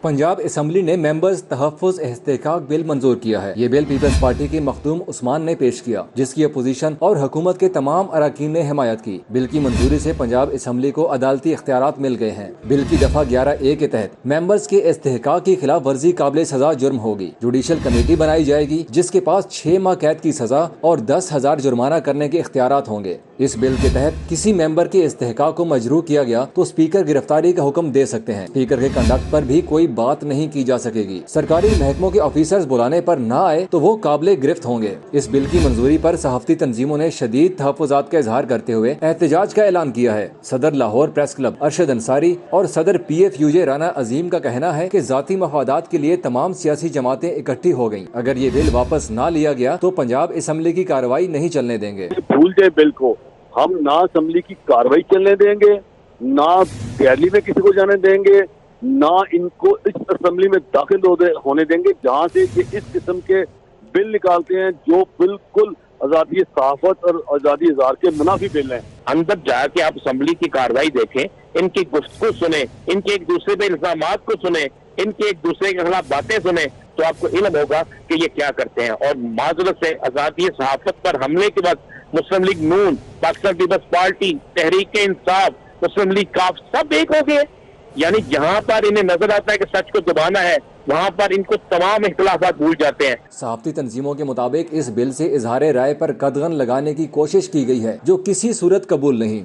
Punjab assembly ने members तहफ़्फ़ुज़ इस्तेहकाक bill मंजूर किया है। ये बिल पीपल्स पार्टी के मखदूम उस्मान ने पेश किया, जिसकी अपोजिशन और हुकूमत के तमाम अरकान ने हिमायत की। बिल की मंजूरी से पंजाब असम्बली को अदालती इख्तियारात मिल गए हैं। बिल की दफा 11A के तहत मेंबर्स के इस्तेहकाक की खिलाफ वर्जी काबिल सजा जुर्म होगी। जुडिशल कमेटी बनाई जाएगी जिसके पास 6 माह कैद की सजा और 10,000 जुर्माना करने के इख्तियारात होंगे। इस बिल के तहत किसी मेंबर के इस्तेहकाक को मजरूह किया गया तो स्पीकर गिरफ्तारी का हुक्म दे सकते हैं। स्पीकर के कंडक्ट पर भी कोई बात नहीं की जा सकेगी। सरकारी महकमों के ऑफिसर्स बुलाने पर ना आए तो वो काबिल गिरफ्त होंगे। इस बिल की मंजूरी पर सहाफती तंजीमों ने शदीद तहफ़्फ़ुज़ात का इजहार करते हुए एहतजाज का ऐलान किया है। सदर लाहौर प्रेस क्लब अरशद अंसारी और सदर PFUJ राना अजीम का कहना है कि जाती मफादात के लिए तमाम सियासी जमातें इकट्ठी हो गयी। अगर ये बिल वापस ना लिया गया तो पंजाब असम्बली की कार्रवाई नहीं चलने देंगे। भूल जाए बिल को, हम ना असम्बली की कार्रवाई चलने देंगे, ना दिल्ली में किसी को जाने देंगे, ना इनको इस असम्बली में दाखिल होने देंगे जहां से ये इस किस्म के बिल निकालते हैं जो बिल्कुल आजादी सहाफत और आजादी इज़हार के मुनाफी बिल हैं। अंदर जाके आप असम्बली की कार्रवाई देखें, इनकी गुफ्तगू सुने, इनके एक दूसरे पे इल्जामात को सुने, इनके एक दूसरे के खिलाफ बातें सुने, तो आपको इल्म होगा कि ये क्या करते हैं। और माजरत से आजादी सहाफत पर हमले के बाद मुस्लिम लीग नून, पाकिस्तान पीपल्स पार्टी, तहरीक इंसाफ, मुस्लिम लीग काफ सब एक हो गए। यानी जहाँ पर इन्हें नजर आता है कि सच को दबाना है, वहाँ पर इनको तमाम इख्तिलाफात भूल जाते हैं। सहाफती तंजीमों के मुताबिक इस बिल से इजहार राय पर कदगन लगाने की कोशिश की गई है जो किसी सूरत कबूल नहीं।